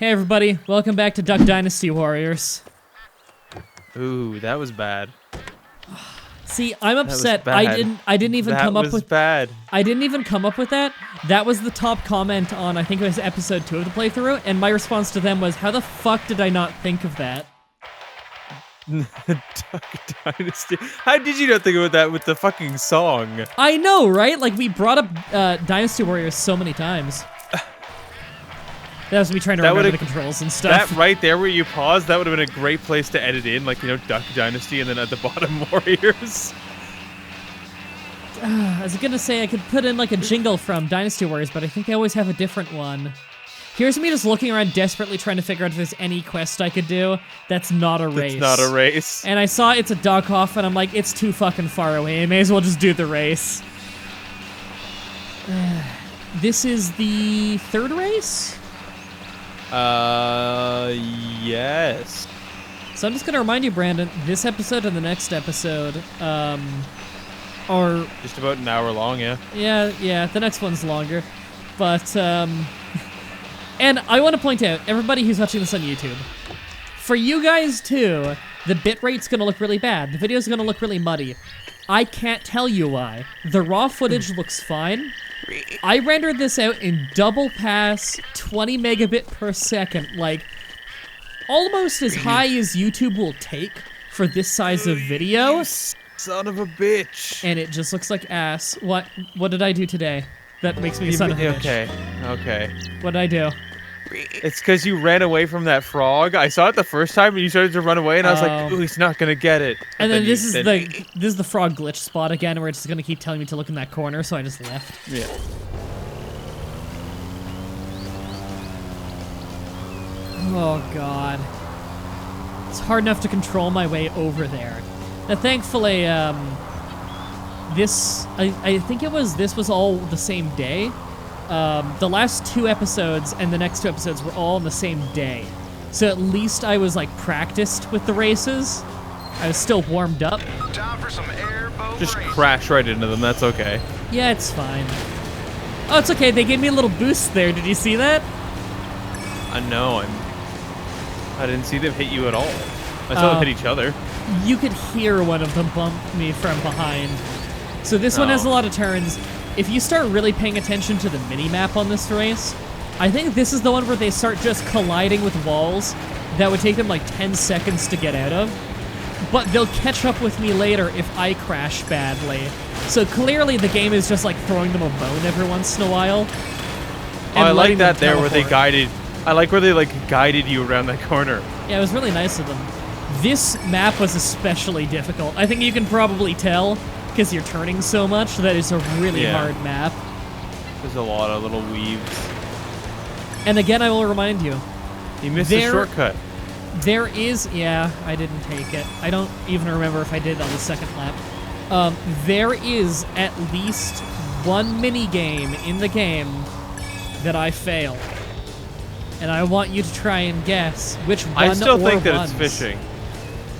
Hey everybody, welcome back to Duck Dynasty Warriors. Ooh, that was bad. See, I'm upset. That was bad. I didn't even come up with bad. I didn't even come up with that. That was the top comment on I think it was episode 2 of the playthrough, and my response to them was, "How the fuck did I not think of that?" Duck Dynasty. How did you not think about that with the fucking song? I know, right? Like we brought up Dynasty Warriors so many times. That was me trying to remember the controls and stuff. That right there where you paused, that would have been a great place to edit in, like, you know, Duck Dynasty and then at the bottom, Warriors. I was gonna say I could put in like a jingle from Dynasty Warriors, but I think they always have a different one. Here's me just looking around desperately trying to figure out if there's any quest I could do that's not a race. It's not a race. And I saw it's a duck off, and I'm like, it's too fucking far away. I may as well just do the race. This is the third race? Yes. So I'm just gonna remind you, Brandon, this episode and the next episode, are... just about an hour long, yeah. Yeah, the next one's longer. But, and I want to point out, everybody who's watching this on YouTube, for you guys too, the bitrate's gonna look really bad. The video's gonna look really muddy. I can't tell you why. The raw footage looks fine. I rendered this out in double pass, 20 megabit per second, like, almost as high as YouTube will take for this size of video. You son of a bitch. And it just looks like ass. What did I do today that makes me a son of a bitch? Okay. What did I do? It's because you ran away from that frog. I saw it the first time, and you started to run away, and I was like, "Ooh, he's not gonna get it." And then this is the frog glitch spot again, where it's just gonna keep telling me to look in that corner, so I just left. Yeah. Oh god, it's hard enough to control my way over there. Now, thankfully, this was all the same day. The last 2 episodes and the next 2 episodes were all on the same day. So at least I was, like, practiced with the races. I was still warmed up. Time for some airboat Just racing. crash right into them, that's okay. Yeah, it's fine. Oh, it's okay, they gave me a little boost there. Did you see that? I know, I didn't see them hit you at all. I saw them hit each other. You could hear one of them bump me from behind. So this one has a lot of turns. If you start really paying attention to the mini-map on this race, I think this is the one where they start just colliding with walls that would take them like 10 seconds to get out of. But they'll catch up with me later if I crash badly. So clearly the game is just like throwing them a bone every once in a while. Oh, I like that there where they guided... I like where they like guided you around that corner. Yeah, it was really nice of them. This map was especially difficult. I think you can probably tell, because you're turning so much, that it's a really hard map. There's a lot of little weaves. And again, I will remind you. You missed a shortcut. There is... Yeah, I didn't take it. I don't even remember if I did on the second lap. There is at least one mini-game in the game that I failed. And I want you to try and guess which one or I still think that ones. it's fishing.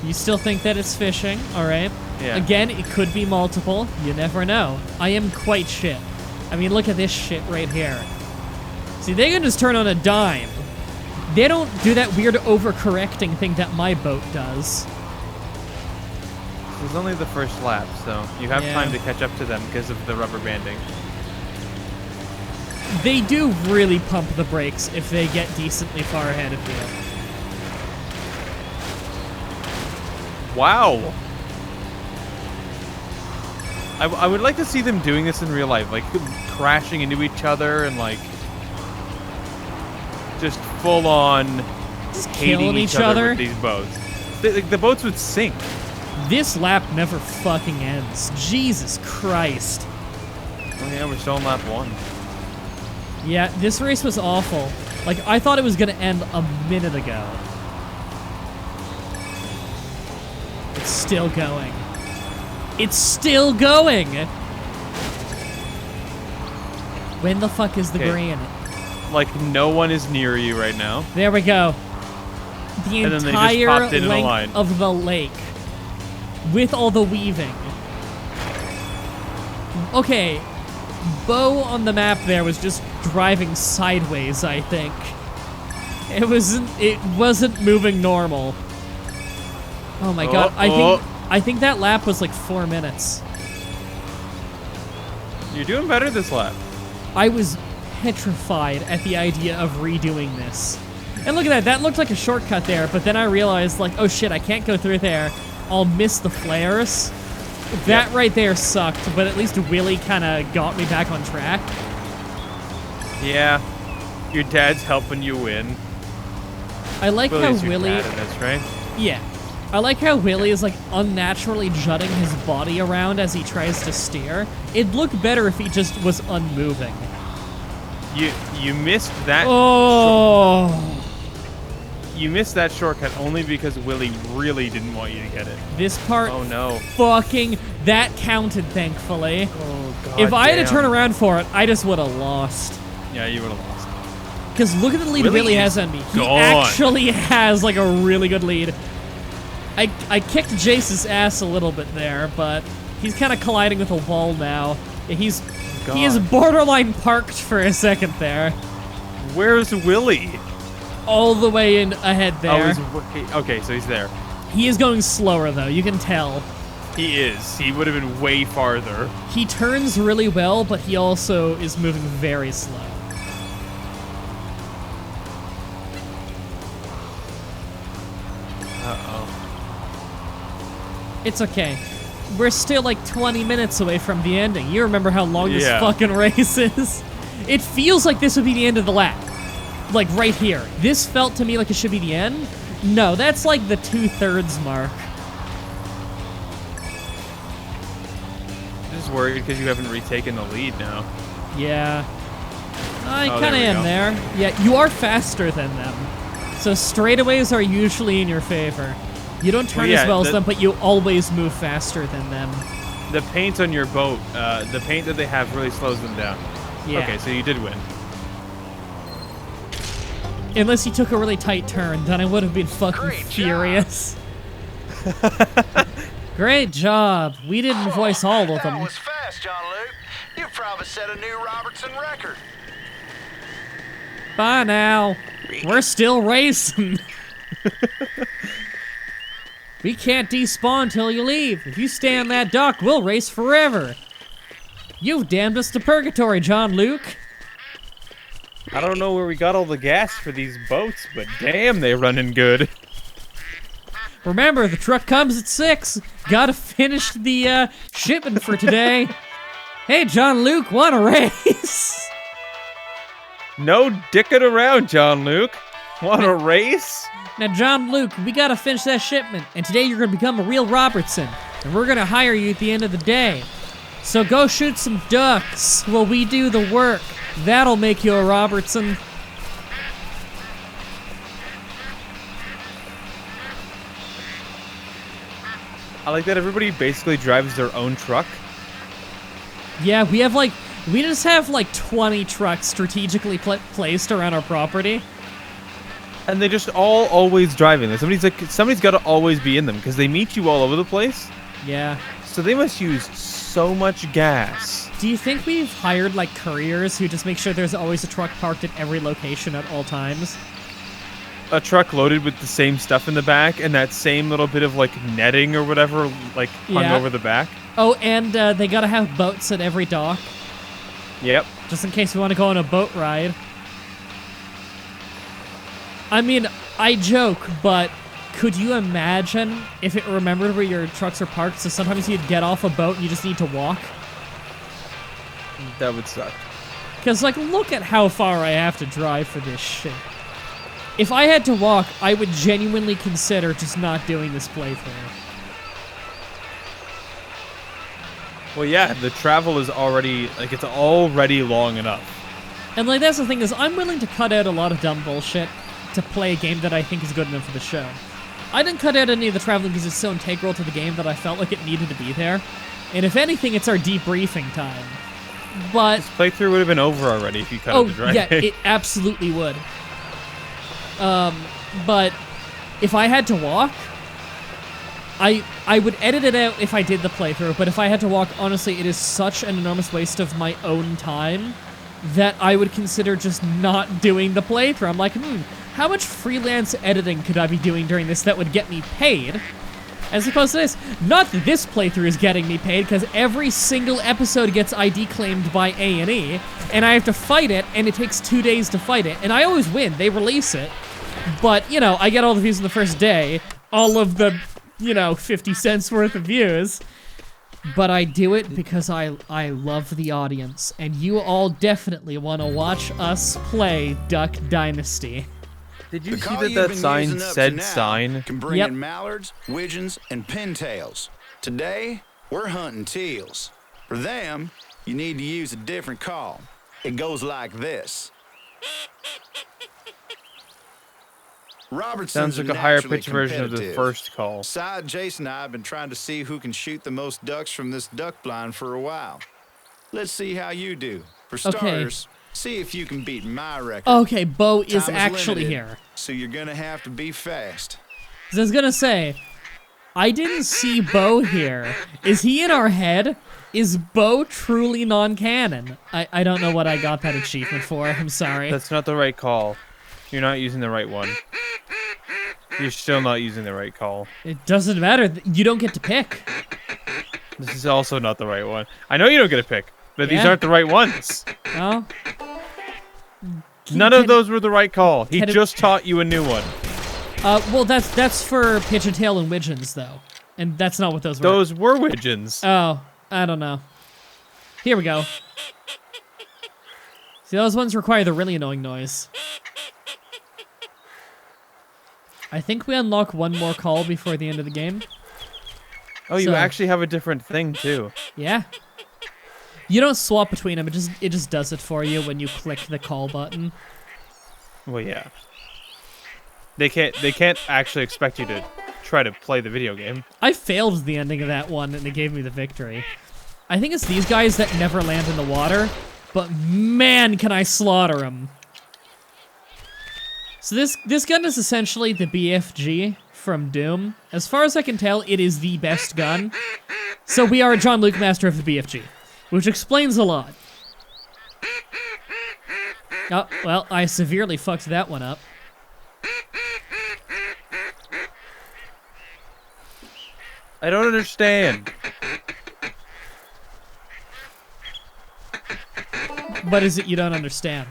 You still think that it's fishing? Alright. Yeah. Again, it could be multiple. You never know. I am quite shit. I mean, look at this shit right here. See, they can just turn on a dime. They don't do that weird overcorrecting thing that my boat does. It was only the first lap, so you have time to catch up to them because of the rubber banding. They do really pump the brakes if they get decently far ahead of you. Wow. I would like to see them doing this in real life, like crashing into each other and like just full on Just hating killing each other with these boats. The boats would sink. This lap never fucking ends. Jesus Christ. Oh yeah, we're still on lap 1. Yeah, this race was awful. Like, I thought it was gonna end a minute ago. It's still going. It's still going! When the fuck is the green? Like, no one is near you right now. There we go. The And then they just entire popped in a length line. of the lake. With all the weaving. Okay. Bo on the map there was just driving sideways, I think. It wasn't moving normal. Oh my god, I think that lap was like 4 minutes. You're doing better this lap. I was petrified at the idea of redoing this. And look at that, that looked like a shortcut there, but then I realized, like, oh shit, I can't go through there. I'll miss the flares. That right there sucked, but at least Willie kind of got me back on track. Yeah, your dad's helping you win. I like Willie's how your Willie... dad in this, right? Yeah. I like how Willie is, like, unnaturally jutting his body around as he tries to steer. It'd look better if he just was unmoving. You missed that... Oh! You missed that shortcut only because Willie really didn't want you to get it. This part... Oh, no. Fucking... That counted, thankfully. Oh, God. If I had to turn around for it, I just would have lost. Yeah, you would have lost. Because look at the lead Willie has on me. He actually has, like, a really good lead. I kicked Jace's ass a little bit there, but he's kind of colliding with a wall now. He is borderline parked for a second there. Where's Willie? All the way in ahead there. Oh, okay, so he's there. He is going slower, though. You can tell. He is. He would have been way farther. He turns really well, but he also is moving very slow. Uh-oh. It's okay. We're still like 20 minutes away from the ending. You remember how long this fucking race is? It feels like this would be the end of the lap. Like right here. This felt to me like it should be the end. No, that's like the 2/3 mark. I'm just worried because you haven't retaken the lead now. Yeah. I kind of am there. Yeah, you are faster than them. So straightaways are usually in your favor. You don't turn as well as them, but you always move faster than them. The paint on your boat, the paint that they have really slows them down. Yeah. Okay, so you did win. Unless you took a really tight turn, then I would have been fucking furious. Great job. We didn't voice all of them. That was fast, John Luke. You probably set a new Robertson record. Bye now. We're still racing. We can't despawn till you leave. If you stay on that dock, we'll race forever. You've damned us to purgatory, John Luke. I don't know where we got all the gas for these boats, but damn, they running good. Remember, the truck comes at 6. Gotta finish the shipment for today. Hey, John Luke, want a race? No dicking around, John Luke. Want a race? Now, John Luke, we gotta finish that shipment, and today you're gonna become a real Robertson, and we're gonna hire you at the end of the day. So go shoot some ducks while we do the work. That'll make you a Robertson. I like that everybody basically drives their own truck. Yeah, we just have like 20 trucks strategically placed around our property. And they just always driving them. Somebody's got to always be in them because they meet you all over the place. Yeah. So they must use so much gas. Do you think we've hired like couriers who just make sure there's always a truck parked at every location at all times? A truck loaded with the same stuff in the back and that same little bit of like netting or whatever like hung over the back. Oh, and they gotta have boats at every dock. Yep. Just in case we want to go on a boat ride. I mean, I joke, but could you imagine if it remembered where your trucks are parked, so sometimes you'd get off a boat and you just need to walk? That would suck. Because, like, look at how far I have to drive for this shit. If I had to walk, I would genuinely consider just not doing this playthrough. Well, yeah, the travel is already, like, it's already long enough. And, like, that's the thing is, I'm willing to cut out a lot of dumb bullshit to play a game that I think is good enough for the show. I didn't cut out any of the traveling because it's so integral to the game that I felt like it needed to be there. And if anything, it's our debriefing time. But this playthrough would have been over already if you cut out the driving. Yeah, it absolutely would. But if I had to walk, I would edit it out if I did the playthrough, but if I had to walk, honestly, it is such an enormous waste of my own time that I would consider just not doing the playthrough. I'm like, how much freelance editing could I be doing during this that would get me paid? As opposed to this. Not that this playthrough is getting me paid, because every single episode gets ID claimed by A&E, and I have to fight it, and it takes 2 days to fight it. And I always win. They release it. But, you know, I get all the views on the first day. All of the, 50 cents worth of views. But I do it because I love the audience, and you all definitely want to watch us play Duck Dynasty. Did you see that sign said sign? Can bring in mallards, widgeons, and pintails. Today, we're hunting teals. For them, you need to use a different call. It goes like this. Sounds like a higher pitched version of the first call. Side Jason and I have been trying to see who can shoot the most ducks from this duck blind for a while. Let's see how you do. For starters, see if you can beat my record. Okay, Bo is actually here. So you're gonna have to be fast. I was gonna say, I didn't see Bo here. Is he in our head? Is Bo truly non-canon? I don't know what I got that achievement for. I'm sorry. That's not the right call. You're not using the right one. You're still not using the right call. It doesn't matter. You don't get to pick. This is also not the right one. I know you don't get to pick, but these aren't the right ones. Oh. None of those were the right call. He just taught you a new one. Well, that's for Pigeon Tail and Widgeons, though. And that's not what those were. Those were Widgeons. Oh, I don't know. Here we go. See, those ones require the really annoying noise. I think we unlock one more call before the end of the game. Oh, you actually have a different thing, too. Yeah. You don't swap between them. It just does it for you when you click the call button. Well, yeah. They can't actually expect you to try to play the video game. I failed the ending of that one, and it gave me the victory. I think it's these guys that never land in the water, but man, can I slaughter them. So this gun is essentially the BFG from Doom. As far as I can tell, it is the best gun. So we are John Luke, master of the BFG, which explains a lot. Oh, well, I severely fucked that one up. I don't understand. What is it you don't understand?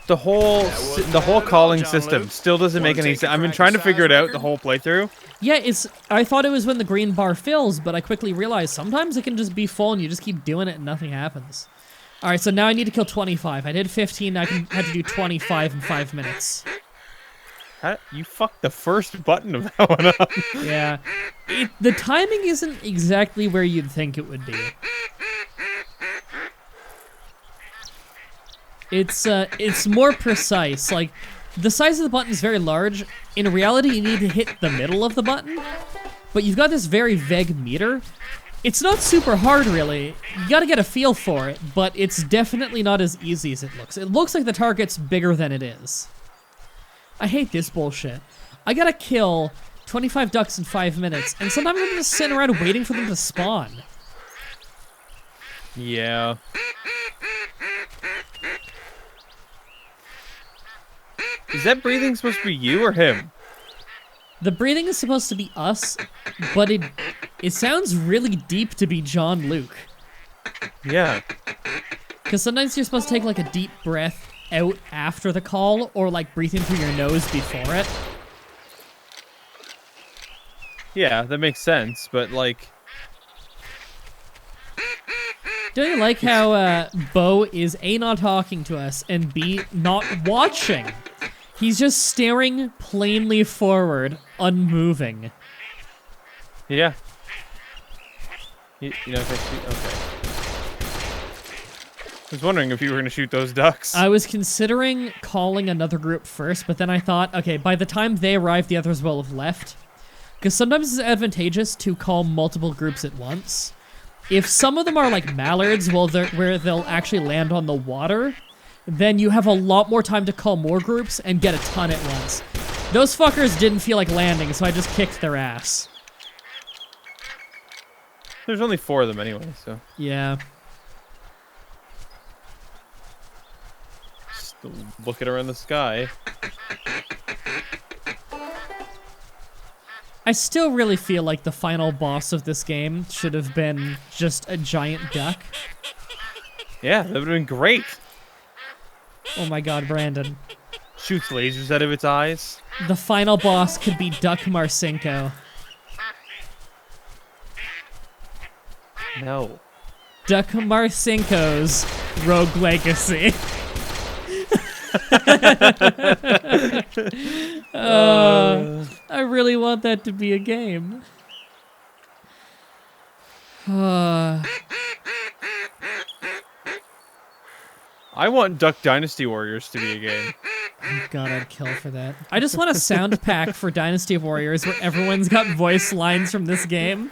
The whole calling system still doesn't make any sense. I've been trying to figure it out the whole playthrough. Yeah, I thought it was when the green bar fills, but I quickly realized sometimes it can just be full and you just keep doing it and nothing happens. All right, so now I need to kill 25. I did 15, I had to do 25 in 5 minutes. You fucked the first button of that one up. Yeah. The timing isn't exactly where you'd think it would be. It's more precise. Like, the size of the button is very large. In reality, you need to hit the middle of the button. But you've got this very vague meter. It's not super hard, really. You gotta get a feel for it, but it's definitely not as easy as it looks. It looks like the target's bigger than it is. I hate this bullshit. I gotta kill 25 ducks in 5 minutes, and sometimes I'm just sitting around waiting for them to spawn. Yeah. Is that breathing supposed to be you or him? The breathing is supposed to be us, but it sounds really deep to be John Luke. Yeah. Because sometimes you're supposed to take like a deep breath out after the call, or like breathe in through your nose before it. Yeah, that makes sense, but like... Don't you like how Bo is A, not talking to us, and B, not watching? He's just staring plainly forward, unmoving. Yeah. You know, if I shoot... Okay. I was wondering if you were going to shoot those ducks. I was considering calling another group first, but then I thought, okay, by the time they arrive, the others will have left. Because sometimes it's advantageous to call multiple groups at once. If some of them are like mallards, where they'll actually land on the water, then you have a lot more time to call more groups and get a ton at once. Those fuckers didn't feel like landing, so I just kicked their ass. There's only 4 of them anyway, so... Yeah. Just looking around the sky. I still really feel like the final boss of this game should have been just a giant duck. Yeah, that would have been great. Oh my god, Brandon. Shoots lasers out of its eyes. The final boss could be Duck Marcinko. No. Duck Marcinko's Rogue Legacy. I really want that to be a game. I want Duck Dynasty Warriors to be a game. God, I'd kill for that. I just want a sound pack for Dynasty of Warriors where everyone's got voice lines from this game.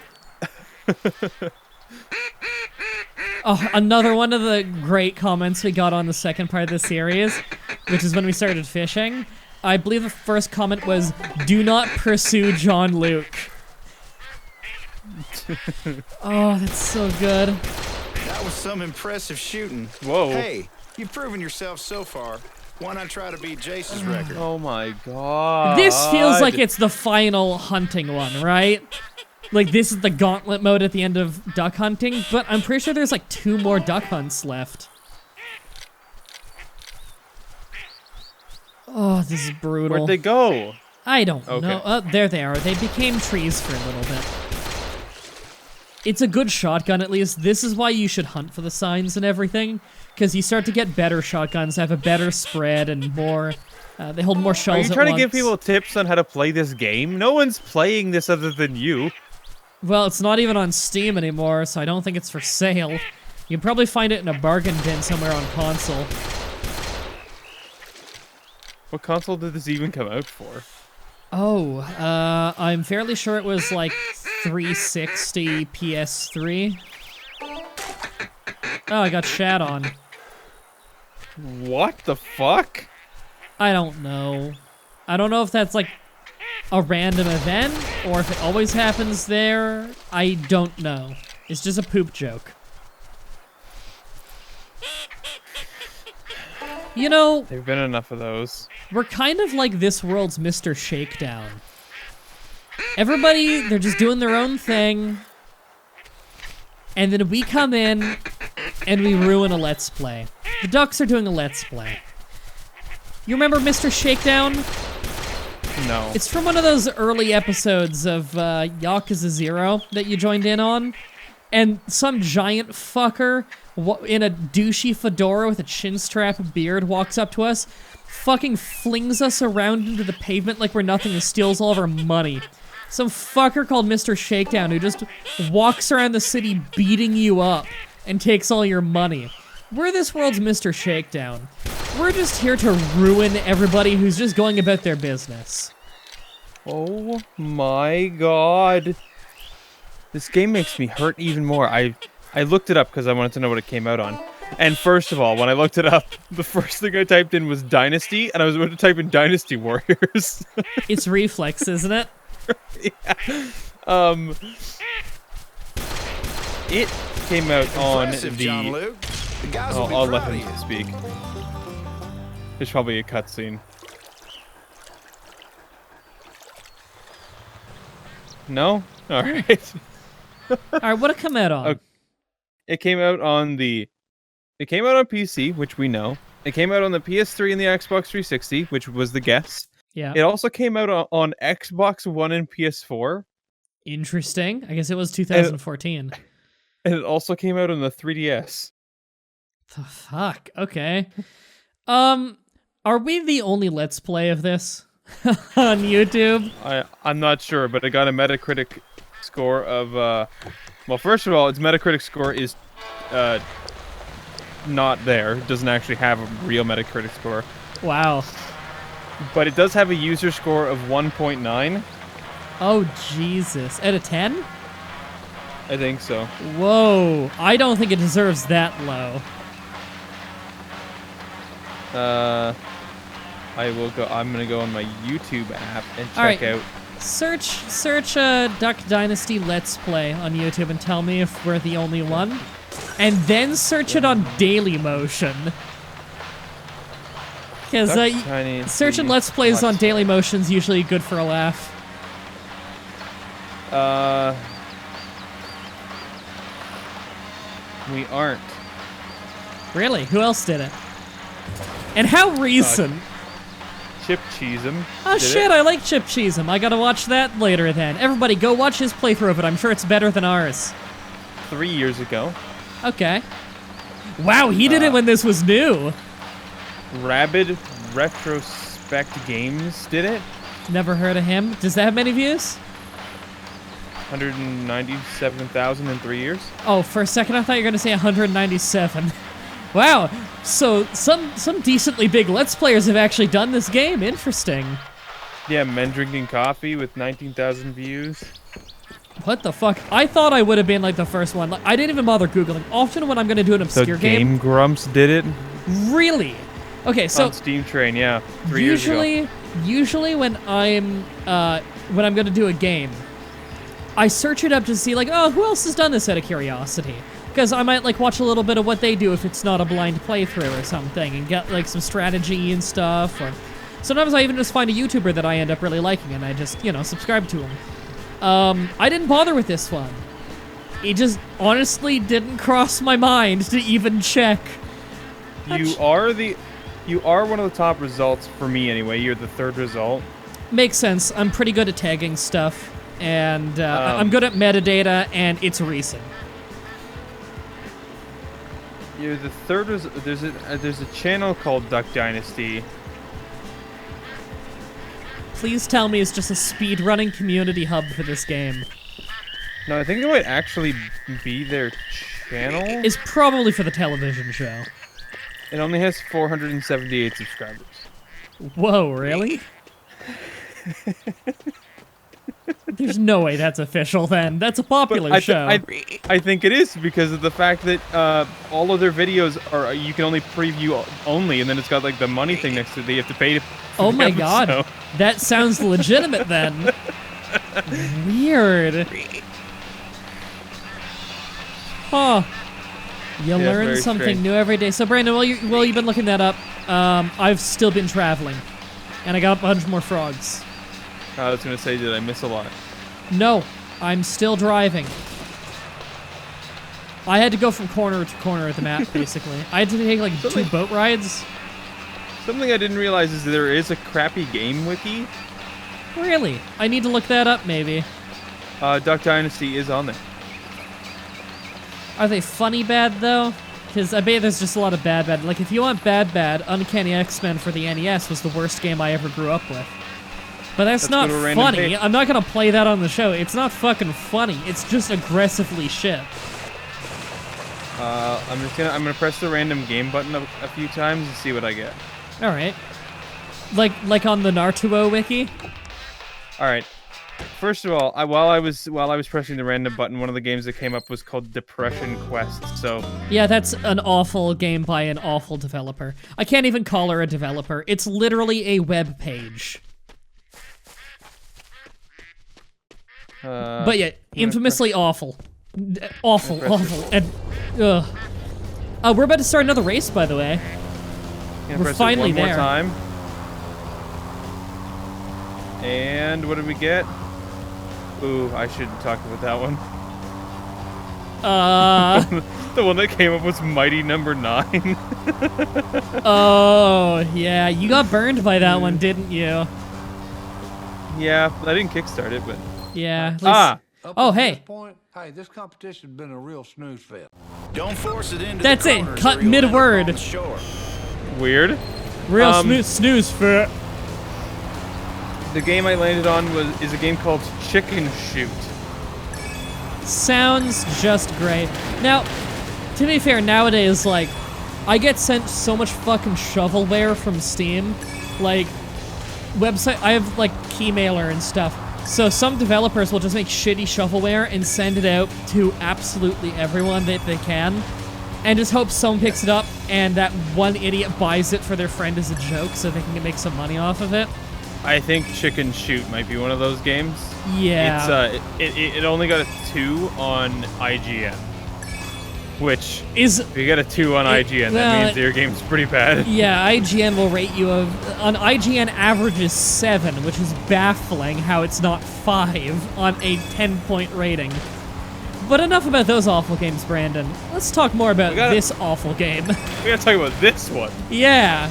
Oh, another one of the great comments we got on the second part of the series, which is when we started fishing. I believe the first comment was, "Do not pursue John Luke." Oh, that's so good. That was some impressive shooting. Whoa. Hey, you've proven yourself so far. Why not try to beat Jace's record? Oh my god. This feels like it's the final hunting one, right? Like, this is the gauntlet mode at the end of duck hunting, but I'm pretty sure there's like 2 more duck hunts left. Oh, this is brutal. Where'd they go? I don't Okay. know. Oh, there they are. They became trees for a little bit. It's a good shotgun, at least. This is why you should hunt for the signs and everything, because you start to get better shotguns, have a better spread, and more... they hold more Are shells you at trying to once. give people tips on how to play this game? No one's playing this other than you. Well, it's not even on Steam anymore, so I don't think it's for sale. You can probably find it in a bargain bin somewhere on console. What console did this even come out for? Oh, I'm fairly sure it was like 360 PS3. Oh, I got shat on. What the fuck? I don't know. I don't know if that's like a random event or if it always happens there. I don't know. It's just a poop joke. You know, There've been enough of those. we're kind of like this world's Mr. Shakedown. Everybody, they're just doing their own thing. And then we come in and we ruin a Let's Play. The Ducks are doing a Let's Play. You remember Mr. Shakedown? No. It's from one of those early episodes of Yakuza 0 that you joined in on. And some giant fucker in a douchey fedora with a chin strap beard walks up to us, fucking flings us around into the pavement like we're nothing and steals all of our money. Some fucker called Mr. Shakedown who just walks around the city beating you up and takes all your money. We're this world's Mr. Shakedown. We're just here to ruin everybody who's just going about their business. Oh my god. This game makes me hurt even more. I looked it up because I wanted to know what it came out on. And first of all, when I looked it up, the first thing I typed in was Dynasty, and I was about to type in Dynasty Warriors. It's Reflex, isn't it? Yeah. It came out on Impressive, John Luke. The guys will be I'll let proud him of you. speak. There's probably a cutscene. No? Alright. Alright, what'd it come out on? Okay. It came out on PC, which we know. It came out on the PS3 and the Xbox 360, which was the guess. Yeah. It also came out on Xbox One and PS4. Interesting. I guess it was 2014. And it also came out on the 3DS. The fuck? Okay. Are we the only Let's Play of this on YouTube? I'm not sure, but it got a Metacritic score of well, first of all, its Metacritic score is not there. It doesn't actually have a real Metacritic score. Wow. But it does have a user score of 1.9. Oh, Jesus. Out of 10? I think so. Whoa. I don't think it deserves that low. I'm gonna go on my YouTube app and check Alright. out. Search Duck Dynasty Let's Play on YouTube and tell me if we're the only one. And then search it on Dailymotion. Because searching Let's Plays on Daily Motion's usually good for a laugh. We aren't. Really? Who else did it? And how recent? Chip Cheesem. Oh shit, I like Chip Cheesem. I gotta watch that later then. Everybody go watch his playthrough of it. I'm sure it's better than ours. 3 years ago. Okay. Wow, he did it when this was new. Rabid Retrospect Games did it. Never heard of him. Does that have many views? 197,000 in 3 years. Oh, for a second I thought you were gonna say 197. Wow, so some decently big Let's Players have actually done this game. Interesting. Yeah, Men Drinking Coffee with 19,000 views. What the fuck? I thought I would have been like the first one. Like, I didn't even bother Googling. Often when I'm gonna do an obscure The Game Grumps did it. Really? Okay, so on Steam Train, yeah, 3 years ago. Usually when I'm gonna do a game, I search it up to see like, oh, who else has done this out of curiosity? Because I might like watch a little bit of what they do if it's not a blind playthrough or something, and get like some strategy and stuff. Or sometimes I even just find a YouTuber that I end up really liking, and I just subscribe to him. I didn't bother with this one. It just honestly didn't cross my mind to even check. You are one of the top results for me anyway. You're the third result. Makes sense. I'm pretty good at tagging stuff, and I'm good at metadata, and it's recent. You're the third. There's a channel called Duck Dynasty. Please tell me it's just a speedrunning community hub for this game. No, I think it might actually be their channel. It's probably for the television show. It only has 478 subscribers. Whoa, really? There's no way that's official then. That's a popular show. I think it is because of the fact that all of their videos are, you can only preview only, and then it's got like the money thing next to it that you have to pay to. Oh my god. That sounds legitimate then. Weird. Huh. You learn something new every day. So Brandon, while you've been looking that up, I've still been traveling. And I got a bunch more frogs. I was going to say, did I miss a lot? No, I'm still driving. I had to go from corner to corner of the map, basically. I had to take like 2 boat rides. Something I didn't realize is there is a crappy game wiki. Really? I need to look that up, maybe. Duck Dynasty is on there. Are they funny bad, though? Because I bet there's just a lot of bad. Like, if you want bad, Uncanny X-Men for the NES was the worst game I ever grew up with. But that's not funny. I'm not going to play that on the show. It's not fucking funny. It's just aggressively shit. I'm gonna press the random game button a few times and see what I get. All right. Like on the Naruto wiki? All right. First of all, while I was pressing the random button, one of the games that came up was called Depression Quest. So yeah, that's an awful game by an awful developer. I can't even call her a developer. It's literally a web page. But yeah, infamously awful. Awful. And we're about to start another race, by the way. We're finally there. One more time. And what did we get? Ooh, I shouldn't talk about that one. The one that came up was Mighty Number 9. Oh, yeah. You got burned by that one, didn't you? Yeah, I didn't kickstart it, but... Yeah. Oh, hey. Hey, this competition's been a real snooze fest. Don't force it into That's the it. corners Cut or you'll end up mid-word. on the shore. Weird. Real snooze fit. The game I landed on is a game called Chicken Shoot. Sounds just great. Now, to be fair, nowadays, like, I get sent so much fucking shovelware from Steam. Like, website, I have, like, Keymailer and stuff. So some developers will just make shitty shovelware and send it out to absolutely everyone that they can. And just hope someone picks it up and that one idiot buys it for their friend as a joke so they can make some money off of it. I think Chicken Shoot might be one of those games. Yeah. It's it only got a 2 on IGN. Which, Is if you get a 2 on IGN, that means that your game's pretty bad. yeah, IGN will rate you on IGN average is 7, which is baffling how it's not 5 on a 10-point rating. But enough about those awful games, Brandon. Let's talk more about this awful game. We gotta talk about this one. Yeah.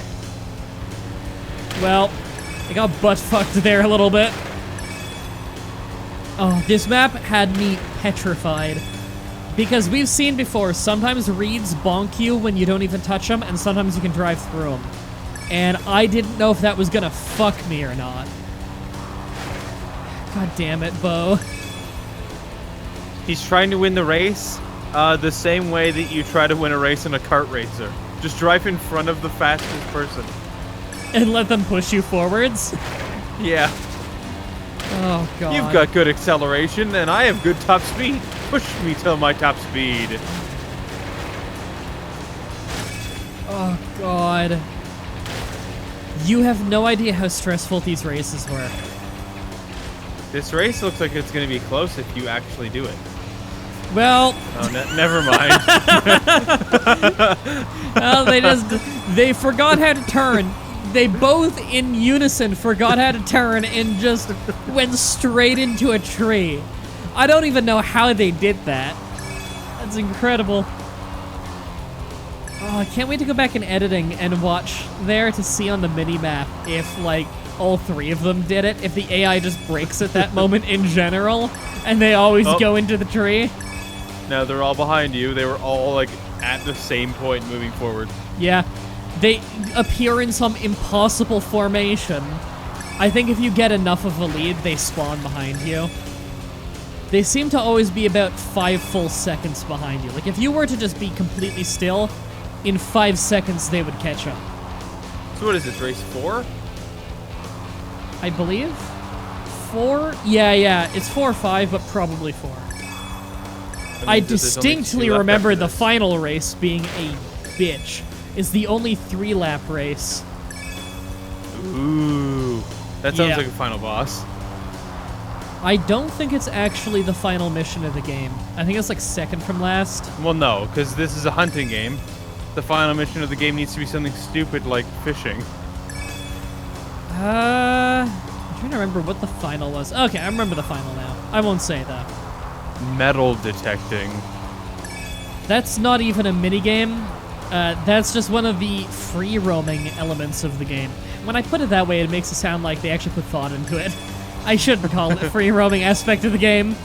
Well, I got butt-fucked there a little bit. Oh, this map had me petrified. Because we've seen before, sometimes reeds bonk you when you don't even touch them, and sometimes you can drive through them. And I didn't know if that was gonna fuck me or not. God damn it, Bo. He's trying to win the race the same way that you try to win a race in a kart racer. Just drive in front of the fastest person. And let them push you forwards? Yeah. Oh, God. You've got good acceleration, and I have good top speed. Push me to my top speed. Oh, God. You have no idea how stressful these races were. This race looks like it's going to be close if you actually do it. Well... Oh, never mind. Well, they forgot how to turn. They both in unison forgot how to turn and just went straight into a tree. I don't even know how they did that. That's incredible. Oh, I can't wait to go back in editing and watch there to see on the mini-map if, like, all 3 of them did it, if the AI just breaks at that moment in general, and they always go into the tree. No, they're all behind you. They were all, like, at the same point moving forward. Yeah. They appear in some impossible formation. I think if you get enough of a lead, they spawn behind you. They seem to always be about 5 full seconds behind you. Like, if you were to just be completely still, in 5 seconds they would catch up. So what is this, race 4? I believe? 4? Yeah, it's 4 or 5, but probably 4. I distinctly remember the final race being a bitch. Is the only 3-lap race. Ooh. That sounds like a final boss. I don't think it's actually the final mission of the game. I think it's like second from last. Well, no, because this is a hunting game. The final mission of the game needs to be something stupid like fishing. I'm trying to remember what the final was. Okay, I remember the final now. I won't say that. Metal detecting. That's not even a minigame. That's just one of the free roaming elements of the game. When I put it that way, it makes it sound like they actually put thought into it. I shouldn't call it the free roaming aspect of the game.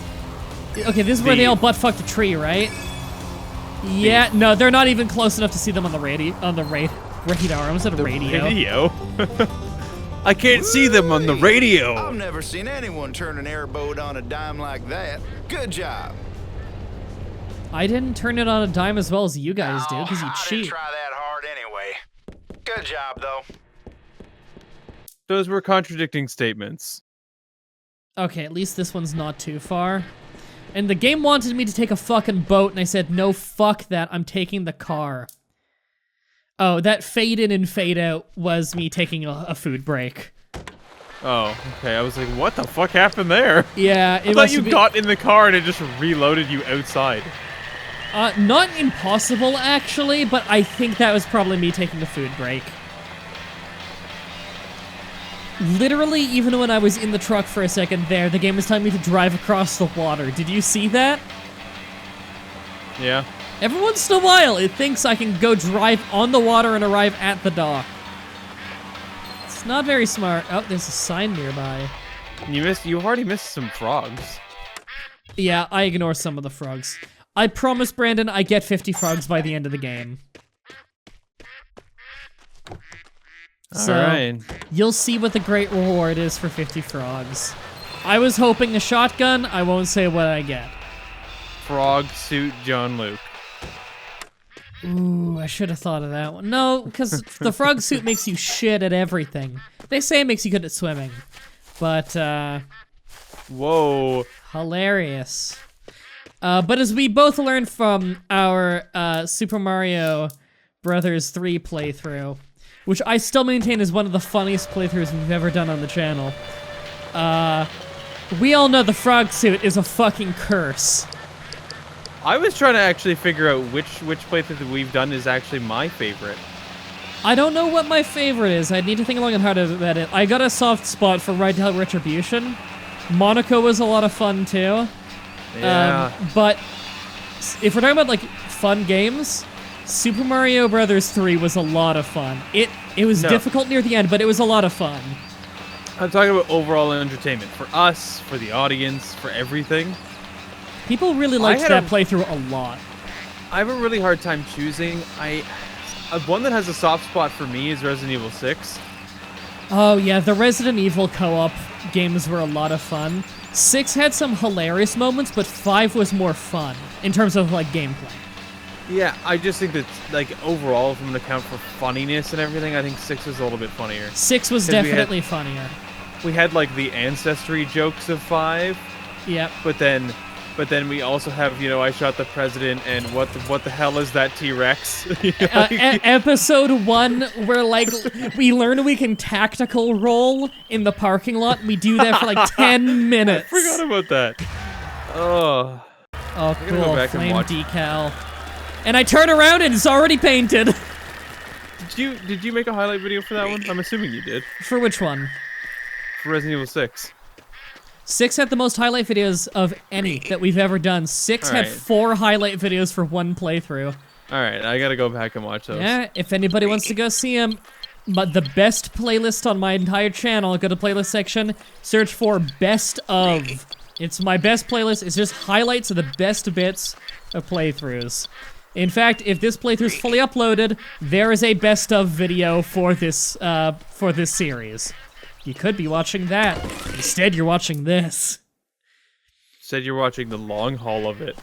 Okay, this is where they all butt-fucked a tree, right? Yeah, no, they're not even close enough to see them on the radar. I almost said radio. Radio? I can't see them on the radio. I've never seen anyone turn an airboat on a dime like that. Good job. I didn't turn it on a dime as well as you guys do, because you I cheat. didn't try that hard anyway. Good job, though. Those were contradicting statements. Okay, at least this one's not too far. And the game wanted me to take a fucking boat, and I said, no, fuck that, I'm taking the car. Oh, that fade in and fade out was me taking a food break. Oh, okay. I was like, what the fuck happened there? Yeah, I thought you got in the car and it just reloaded you outside. Not impossible, actually, but I think that was probably me taking a food break. Literally, even when I was in the truck for a second there, the game was telling me to drive across the water. Did you see that? Yeah. Every once in a while, it thinks I can go drive on the water and arrive at the dock. It's not very smart. Oh, there's a sign nearby. You already missed some frogs. Yeah, I ignore some of the frogs. I promise, Brandon, I get 50 frogs by the end of the game. So, Alright. you'll see what the great reward is for 50 frogs. I was hoping a shotgun. I won't say what I get. Frog suit John Luke. Ooh, I should have thought of that one. No, because the frog suit makes you shit at everything. They say it makes you good at swimming. But, Whoa. hilarious. But as we both learned from our Super Mario Brothers 3 playthrough, which I still maintain is one of the funniest playthroughs we've ever done on the channel, we all know the frog suit is a fucking curse. I was trying to actually figure out which playthrough that we've done is actually my favorite. I don't know what my favorite is. I need to think long and hard about it. I got a soft spot for Ride to Hell Retribution. Monaco was a lot of fun too. Yeah. But if we're talking about like fun games, Super Mario Brothers 3 was a lot of fun. It was difficult near the end, but it was a lot of fun. I'm talking about overall entertainment for us, for the audience, for everything. People really liked that playthrough a lot. I have a really hard time choosing. One that has a soft spot for me is Resident Evil 6. Oh yeah, the Resident Evil co-op games were a lot of fun. 6 had some hilarious moments, but 5 was more fun in terms of like gameplay. Yeah, I just think that like overall, from an account for funniness and everything, I think 6 was a little bit funnier. 6 was definitely funnier. We had like the ancestry jokes of 5. Yep. But then we also have, I shot the president, and what the hell is that T-Rex? Episode 1, where like we learn we can tactical roll in the parking lot. We do that for like 10 minutes. I forgot about that. Oh, cool. Go Flame decal. And I turn around and it's already painted. Did you make a highlight video for that one? I'm assuming you did. For which one? For Resident Evil 6. 6 had the most highlight videos of any that we've ever done. 6 had 4 highlight videos for one playthrough. Alright, I gotta go back and watch those. Yeah, if anybody wants to go see them, but the best playlist on my entire channel, go to playlist section, search for best of. It's my best playlist. It's just highlights of the best bits of playthroughs. In fact, if this playthrough is fully uploaded, there is a best of video for this series. You could be watching that. Instead, you're watching this. Said you're watching the long haul of it.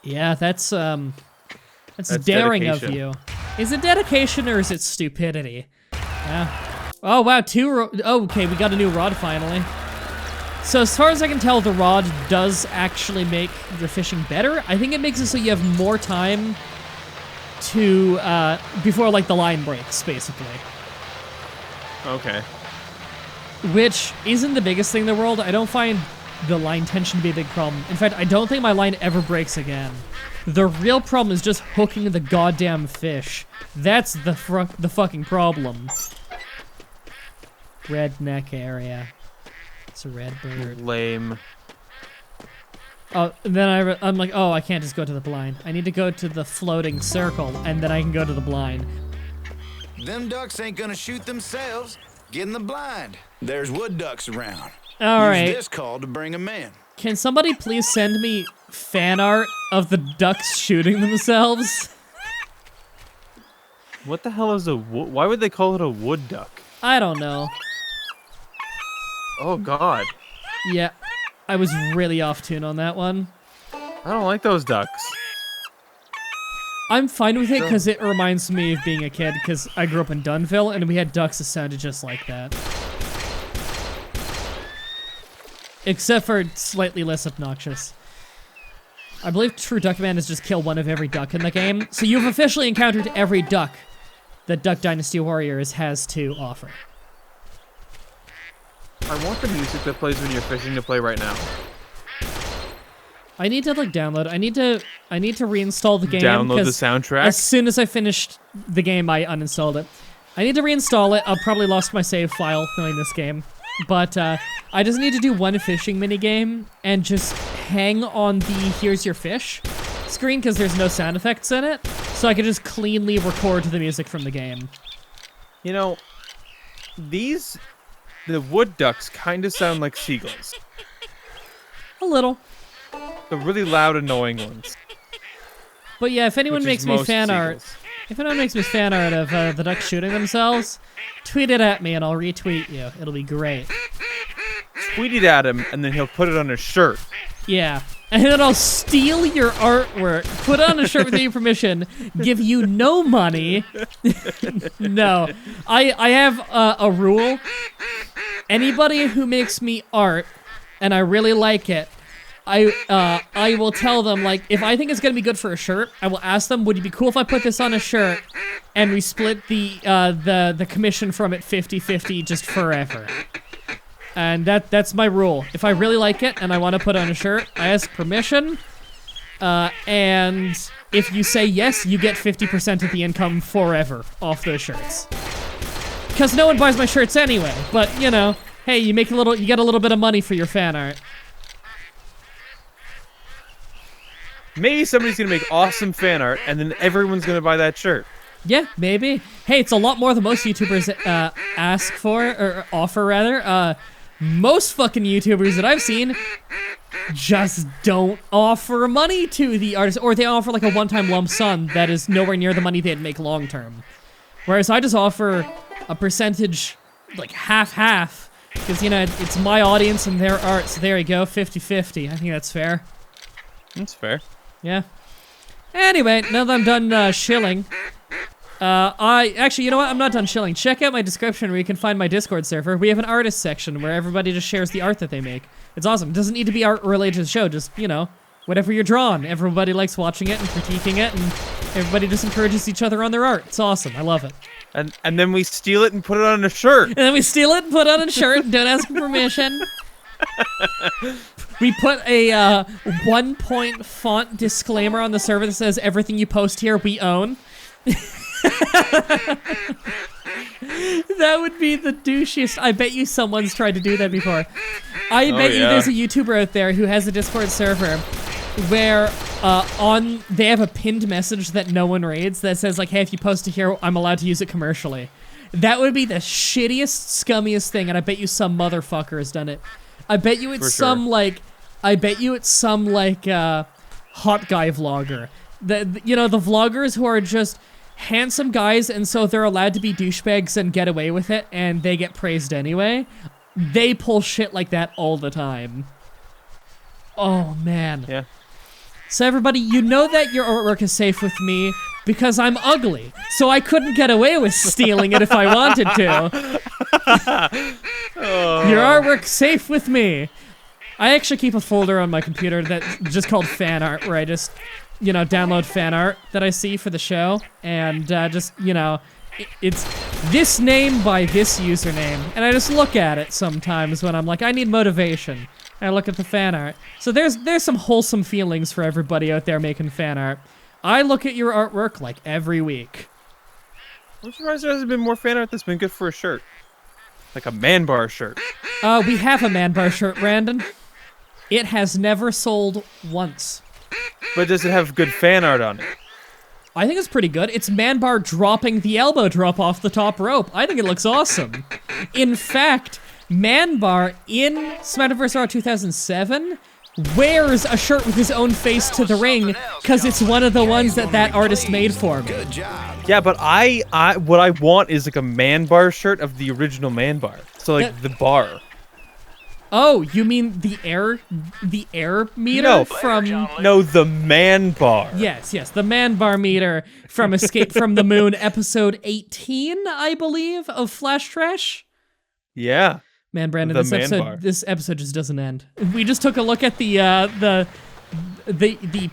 Yeah, that's daring dedication. of you. Is it dedication or is it stupidity? Yeah. Oh wow, okay, we got a new rod finally. So as far as I can tell, the rod does actually make your fishing better. I think it makes it so you have more time to before like the line breaks, basically. Okay. Which isn't the biggest thing in the world. I don't find the line tension to be a big problem. In fact, I don't think my line ever breaks again. The real problem is just hooking the goddamn fish. That's the fucking problem. Redneck area. It's a red bird. Lame. Oh, and then I'm like, oh, I can't just go to the blind. I need to go to the floating circle, and then I can go to the blind. Them ducks ain't gonna shoot themselves. Get in the blind. There's wood ducks around. All right. Use this call to bring them in. Can somebody please send me fan art of the ducks shooting themselves? What the hell is why would they call it a wood duck? I don't know. Oh god. Yeah, I was really off tune on that one. I don't like those ducks. I'm fine with it because it reminds me of being a kid because I grew up in Dunville and we had ducks that sounded just like that. Except for slightly less obnoxious. I believe True Duck Man is just kill one of every duck in the game, so you've officially encountered every duck that Duck Dynasty Warriors has to offer. I want the music that plays when you're fishing to play right now. I need to like download. I need to reinstall the game. Download the soundtrack. As soon as I finished the game, I uninstalled it. I need to reinstall it. I'll probably lost my save file playing this game, but I just need to do one fishing minigame and just hang on the "Here's your fish" screen because there's no sound effects in it, so I can just cleanly record to the music from the game. You know, the wood ducks kind of sound like seagulls. A little. The really loud, annoying ones. But yeah, if anyone makes me fan art, of the ducks shooting themselves, tweet it at me and I'll retweet you. It'll be great. Tweet it at him and then he'll put it on his shirt. Yeah. And then I'll steal your artwork, put it on a shirt without your permission, give you no money. No. I have a rule. Anybody who makes me art, and I really like it, I will tell them, like, if I think it's gonna be good for a shirt, I will ask them, would it be cool if I put this on a shirt, and we split the commission from it 50-50 just forever. And that's my rule. If I really like it and I want to put on a shirt, I ask permission. And if you say yes, you get 50% of the income forever off those shirts. Because no one buys my shirts anyway, but, you know, hey, you get a little bit of money for your fan art. Maybe somebody's gonna make awesome fan art, and then everyone's gonna buy that shirt. Yeah, maybe. Hey, it's a lot more than most YouTubers ask for, or offer, rather. Most fucking YouTubers that I've seen just don't offer money to the artist, or they offer like a one-time lump sum that is nowhere near the money they'd make long-term. Whereas I just offer a percentage, like half-half, because, you know, it's my audience and their art, so there you go, 50-50. I think that's fair. That's fair. Yeah. Anyway, now that I'm done shilling, actually, you know what? I'm not done shilling. Check out my description where you can find my Discord server. We have an artist section where everybody just shares the art that they make. It's awesome. It doesn't need to be art related to the show. Just, you know, whatever you're drawing. Everybody likes watching it and critiquing it, and everybody just encourages each other on their art. It's awesome. I love it. And then we steal it and put it on a shirt. And then we steal it and put it on a shirt and don't ask for permission. We put a 1-point font disclaimer on the server that says, everything you post here, we own. That would be the douchiest. I bet you someone's tried to do that before. I bet you there's a YouTuber out there who has a Discord server where they have a pinned message that no one reads that says, like, hey, if you post it here, I'm allowed to use it commercially. That would be the shittiest, scummiest thing, and I bet you some motherfucker has done it. I bet you it's some hot guy vlogger. You know, the vloggers who are just handsome guys, and so they're allowed to be douchebags and get away with it, and they get praised anyway. They pull shit like that all the time. Oh, man. Yeah. So everybody, you know that your artwork is safe with me because I'm ugly, so I couldn't get away with stealing it if I wanted to. Your artwork's safe with me. I actually keep a folder on my computer that's just called fan art, where I just, you know, download fan art that I see for the show, and just, you know, it's this name by this username, and I just look at it sometimes when I'm like, I need motivation. I look at the fan art. So there's some wholesome feelings for everybody out there making fan art. I look at your artwork like every week. I'm surprised there hasn't been more fan art that's been good for a shirt. Like a man bar shirt. We have a man bar shirt, Brandon. It has never sold once. But does it have good fan art on it? I think it's pretty good. It's man bar dropping the elbow drop off the top rope. I think it looks awesome. In fact, man bar in Smash Raw 2007 wears a shirt with his own face to the ring because it's one of the ones that artist made for me. Good job. Yeah, but what I want is like a man bar shirt of the original man bar. So like the bar. Oh, you mean the air meter from... No, the man bar. Yes, the man bar meter from Escape from the Moon, episode 18, I believe, of Flash Trash. Yeah. Man, Brandon, this episode just doesn't end. We just took a look at the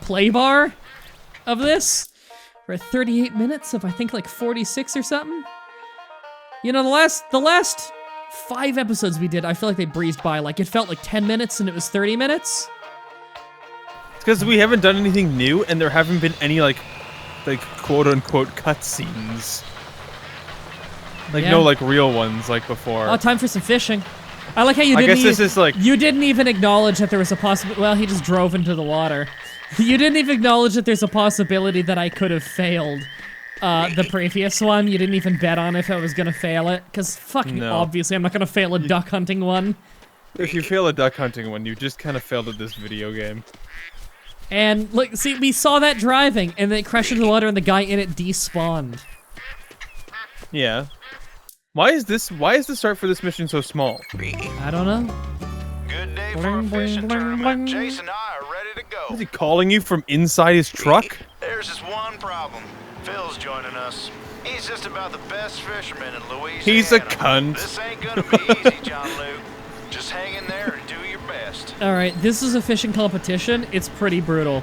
play bar of this. We're at 38 minutes of, I think, like 46 or something. You know, the last 5 episodes we did, I feel like they breezed by. Like, it felt like 10 minutes and it was 30 minutes. It's because we haven't done anything new, and there haven't been any, like quote-unquote cutscenes. Like, no, like, real ones, like before. Oh, time for some fishing. I like how you you didn't even acknowledge that there was a possibility. Well, he just drove into the water. You didn't even acknowledge that there's a possibility that I could have failed the previous one. You didn't even bet on if I was gonna fail it, because obviously I'm not gonna fail a duck hunting one. If you fail a duck hunting one, you just kind of failed at this video game. And look, see, we saw that driving, and then it crashed into the water, and the guy in it despawned. Yeah. Why is the start for this mission so small? I don't know. Good day for a fishing tournament. Jason and I are ready to go. Is he calling you from inside his truck? There's just one problem. Phil's joining us. He's just about the best fisherman in Louisiana. He's a cunt. This ain't gonna be easy, John Luke. Just hang in there and do your best. Alright, this is a fishing competition. It's pretty brutal.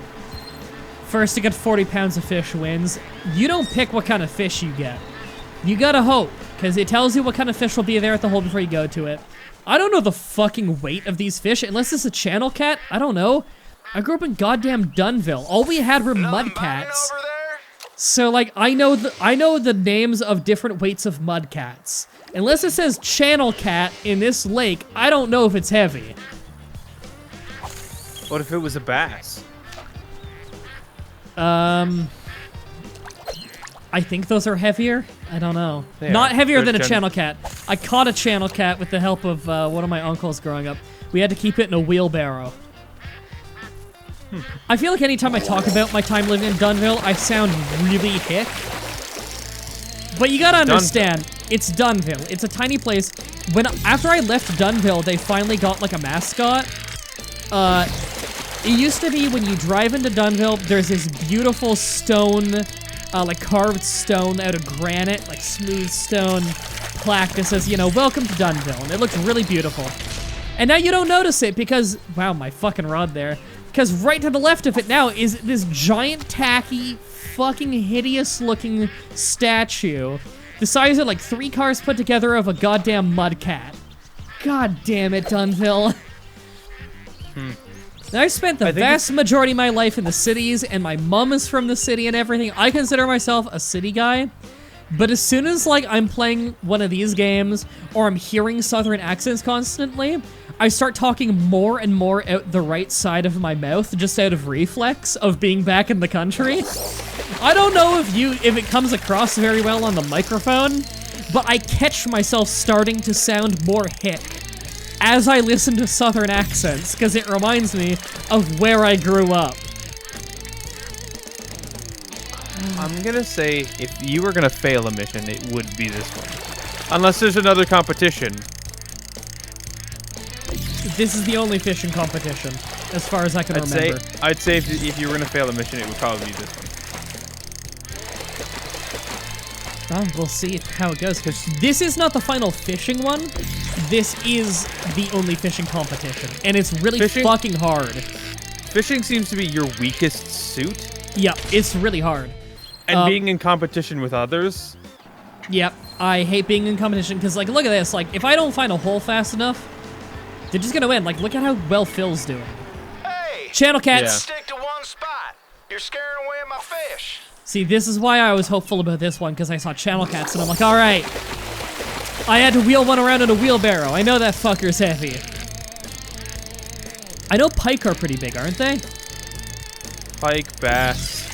First to get 40 pounds of fish wins. You don't pick what kind of fish you get. You gotta hope, because it tells you what kind of fish will be there at the hole before you go to it. I don't know the fucking weight of these fish, unless it's a channel cat. I don't know. I grew up in goddamn Dunville. All we had were mudcats. So like I know the names of different weights of mudcats. Unless it says channel cat in this lake, I don't know if it's heavy. What if it was a bass? I think those are heavier. I don't know. They Not are. heavier They're than a channel cat. I caught a channel cat with the help of one of my uncles growing up. We had to keep it in a wheelbarrow. I feel like anytime I talk about my time living in Dunville, I sound really hick. But you gotta understand, it's Dunville. It's a tiny place. After I left Dunville, they finally got like a mascot. It used to be when you drive into Dunville, there's this beautiful stone, like carved stone out of granite, like smooth stone plaque that says, you know, welcome to Dunville. And it looks really beautiful. And now you don't notice it because, wow, my fucking rod there. Because right to the left of it now is this giant, tacky, fucking hideous-looking statue. The size of like 3 cars put together of a goddamn mudcat. God damn it, Dunville. Now, I spent the vast majority of my life in the cities, and my mom is from the city and everything. I consider myself a city guy. But as soon as like I'm playing one of these games, or I'm hearing southern accents constantly, I start talking more and more out the right side of my mouth, just out of reflex of being back in the country. I don't know if it comes across very well on the microphone, but I catch myself starting to sound more hick as I listen to southern accents, because it reminds me of where I grew up. I'm gonna say if you were gonna fail a mission, it would be this one. Unless there's another competition. This is the only fishing competition, as far as I can remember. I'd say if you were gonna fail a mission, it would probably be this one. Well, we'll see how it goes, because this is not the final fishing one. This is the only fishing competition, and it's really fucking hard. Fishing seems to be your weakest suit. Yeah, it's really hard. And being in competition with others. Yep, I hate being in competition, because, like, look at this. Like, if I don't find a hole fast enough, they're just gonna win. Like, look at how well Phil's doing. Hey! Channel cats! Yeah. Stick to one spot. You're scaring away my fish. See, this is why I was hopeful about this one, because I saw channel cats, and I'm like, alright. I had to wheel one around in a wheelbarrow. I know that fucker's heavy. I know pike are pretty big, aren't they? Pike, bass.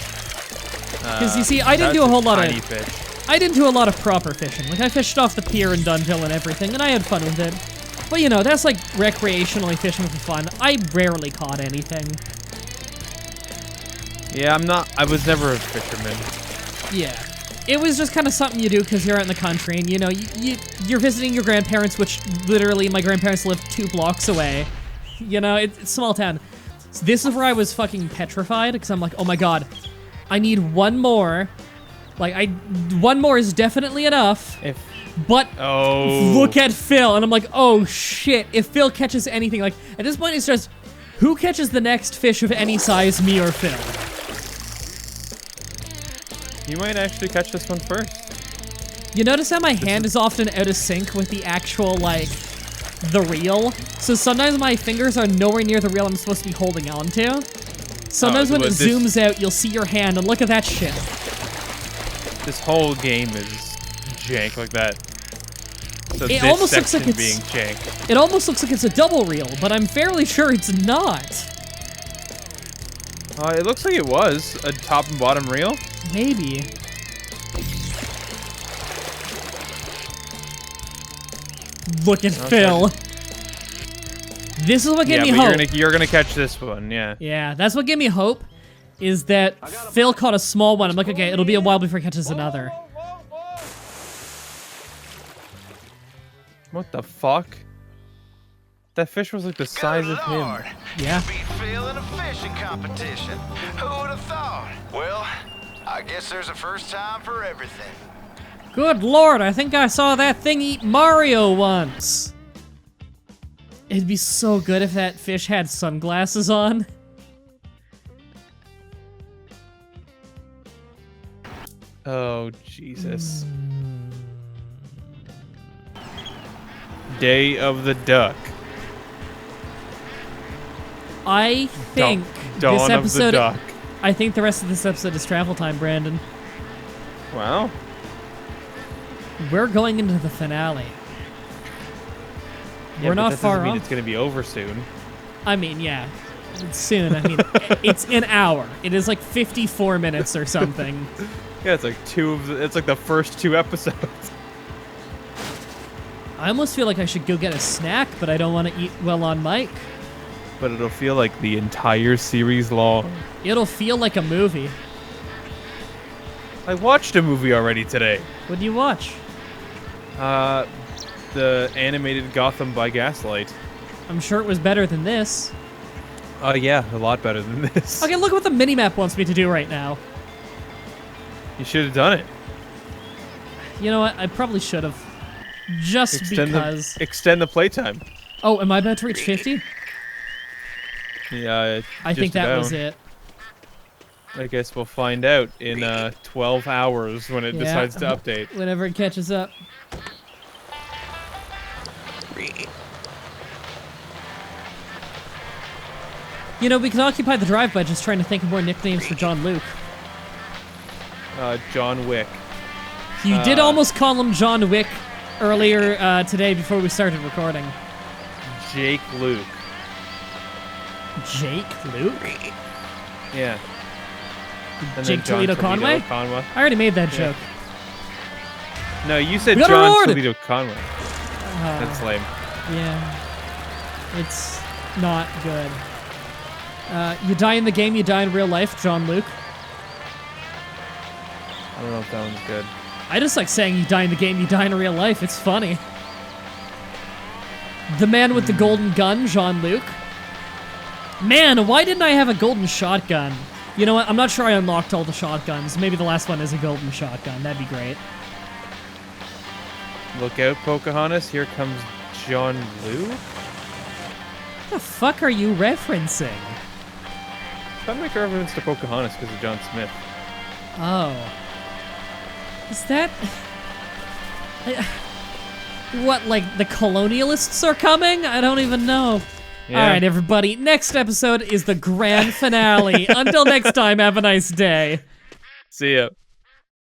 Because you see, I didn't do a whole lot of... fish. I didn't do a lot of proper fishing. Like, I fished off the pier in Dunville and everything, and I had fun with it. But, you know, that's like recreationally fishing for fun. I rarely caught anything. Yeah, I was never a fisherman. Yeah. It was just kind of something you do because you're out in the country, and, you know, you're visiting your grandparents, which literally my grandparents live 2 blocks away. You know, it's a small town. So this is where I was fucking petrified, because I'm like, oh my god, I need one more. Like, one more is definitely enough. But look at Phil, and I'm like, oh shit, if Phil catches anything, like, at this point it's just, who catches the next fish of any size, me or Phil? You might actually catch this one first. You notice how my hand is often out of sync with the actual, like, the reel? So sometimes my fingers are nowhere near the reel I'm supposed to be holding on to. Sometimes when it zooms out, you'll see your hand, and look at that shit. This whole game is jank like that. So It almost looks like it's being jank. It almost looks like it's a double reel, but I'm fairly sure it's not. It looks like it was a top and bottom reel. Maybe. Look at Phil. This is what gave me hope. You're gonna catch this one, yeah. Yeah, that's what gave me hope, is that Phil caught a small one. I'm like, okay, it'll be a while before he catches another. What the fuck? That fish was like the size of him. Yeah. Be Phil in a fishing competition. Who would have thought? Well, I guess there's a first time for everything. Good lord, I think I saw that thing eat Mario once. It'd be so good if that fish had sunglasses on. Oh, Jesus. Day of the Duck. I think Dawn this of the episode. Duck. I think the rest of this episode is travel time, Brandon. Wow. We're going into the finale. Yeah, We're but not that far doesn't mean off. it's gonna be over soon. I mean, yeah, it's soon. I mean, it's an hour. It is like 54 minutes or something. Yeah, it's like it's like the first 2 episodes. I almost feel like I should go get a snack, but I don't want to eat well on mic. But it'll feel like the entire series long. It'll feel like a movie. I watched a movie already today. What do you watch? The animated Gotham by Gaslight. I'm sure it was better than this. Yeah, a lot better than this. Okay, look what the minimap wants me to do right now. You should have done it. You know what? I probably should have. Just because. Extend the playtime. Oh, am I about to reach 50? Yeah, I think that was it. I guess we'll find out in 12 hours when it Yeah. decides to update. Whenever it catches up. You know, we could occupy the drive by just trying to think of more nicknames for John Luke. John Wick. You did almost call him John Wick earlier today before we started recording. Jake Luke. Jake Luke? Yeah. And Jake then John Toledo Conway? Conway. I already made that Yeah. joke. No, you said We got John rewarded! Toledo Conway. That's lame. Yeah. It's not good. You die in the game, you die in real life, John Luke. I don't know if that one's good. I just like saying you die in the game, you die in real life. It's funny. The man with the golden gun, Jean Luc. Man, why didn't I have a golden shotgun? You know what? I'm not sure I unlocked all the shotguns. Maybe the last one is a golden shotgun. That'd be great. Look out, Pocahontas. Here comes John Luke. What the fuck are you referencing? Trying to make a reference to Pocahontas because of John Smith. Oh. Is that... What, like the colonialists are coming? I don't even know. Yeah. All right, everybody. Next episode is the grand finale. Until next time, have a nice day. See ya.